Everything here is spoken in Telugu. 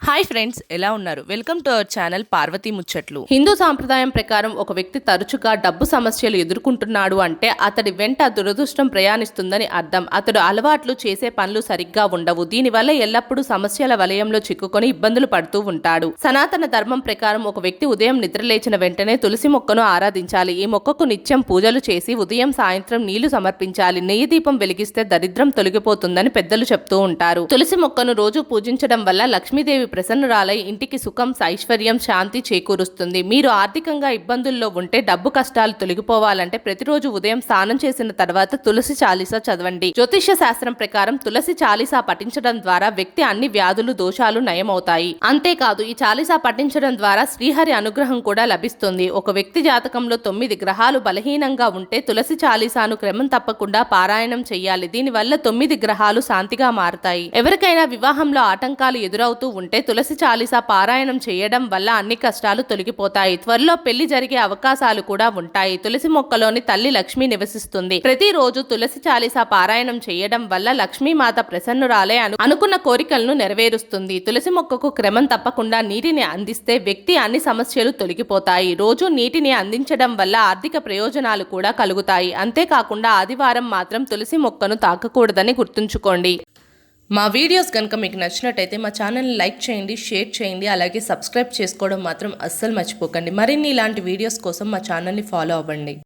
హాయ్ ఫ్రెండ్స్, ఎలా ఉన్నారు? Welcome to our channel Parvati ముచ్చట్లు. హిందూ సాంప్రదాయం ప్రకారం ఒక వ్యక్తి తరచుగా డబ్బు సమస్యలు ఎదుర్కొంటున్నాడు అంటే అతడి వెంట దురదృష్టం ప్రయాణిస్తుందని అర్థం. అతడు అలవాట్లు చేసే పనులు సరిగ్గా ఉండవు. దీనివల్ల ఎల్లప్పుడూ సమస్యల వలయంలో చిక్కుకొని ఇబ్బందులు పడుతూ ఉంటాడు. సనాతన ధర్మం ప్రకారం ఒక వ్యక్తి ఉదయం నిద్రలేచిన వెంటనే తులసి మొక్కను ఆరాధించాలి. ఈ మొక్కకు నిత్యం పూజలు చేసి ఉదయం సాయంత్రం నీళ్లు సమర్పించాలి. నెయ్యి దీపం వెలిగిస్తే దరిద్రం తొలగిపోతుందని పెద్దలు చెప్తూ ఉంటారు. తులసి మొక్కను రోజు పూజించడం వల్ల లక్ష్మీదేవి ప్రసన్నురాలై ఇంటికి సుఖం, ఐశ్వర్యం, శాంతి చేకూరుస్తుంది. మీరు ఆర్థికంగా ఇబ్బందుల్లో ఉంటే డబ్బు కష్టాలు తొలగిపోవాలంటే ప్రతిరోజు ఉదయం స్నానం చేసిన తర్వాత తులసి చాలీసా చదవండి. జ్యోతిష్య శాస్త్రం ప్రకారం తులసి చాలీసా పఠించడం ద్వారా వ్యక్తి అన్ని వ్యాధులు, దోషాలు నయమవుతాయి. అంతేకాదు ఈ చాలీసా పఠించడం ద్వారా శ్రీహరి అనుగ్రహం కూడా లభిస్తుంది. ఒక వ్యక్తి జాతకంలో 9 గ్రహాలు బలహీనంగా ఉంటే తులసి చాలీసాను క్రమం తప్పకుండా పారాయణం చేయాలి. దీనివల్ల 9 గ్రహాలు శాంతిగా మారుతాయి. ఎవరికైనా వివాహంలో ఆటంకాలు ఎదురవుతూ ఉంటే తులసి చాలీసా పారాయణం చేయడం వల్ల అన్ని కష్టాలు తొలగిపోతాయి. త్వరలో పెళ్లి జరిగే అవకాశాలు కూడా ఉంటాయి. తులసి మొక్కలోని తల్లి లక్ష్మి నివసిస్తుంది. ప్రతిరోజు తులసి చాలీసా పారాయణం చేయడం వల్ల లక్ష్మీమాత ప్రసన్నురాలే అనుకున్న కోరికలను నెరవేరుస్తుంది. తులసి మొక్కకు క్రమం తప్పకుండా నీటిని అందిస్తే వ్యక్తి అన్ని సమస్యలు తొలగిపోతాయి. రోజు నీటిని అందించడం వల్ల ఆర్థిక ప్రయోజనాలు కూడా కలుగుతాయి. అంతేకాకుండా ఆదివారం మాత్రం తులసి మొక్కను తాకకూడదని గుర్తుంచుకోండి. మా వీడియోస్ కనుక మీకు నచ్చినట్టయితే మా ఛానల్ని లైక్ చేయండి, షేర్ చేయండి, అలాగే సబ్స్క్రైబ్ చేసుకోవడం మాత్రం అస్సలు మర్చిపోకండి. మరిన్ని ఇలాంటి వీడియోస్ కోసం మా ఛానల్ని ఫాలో అవ్వండి.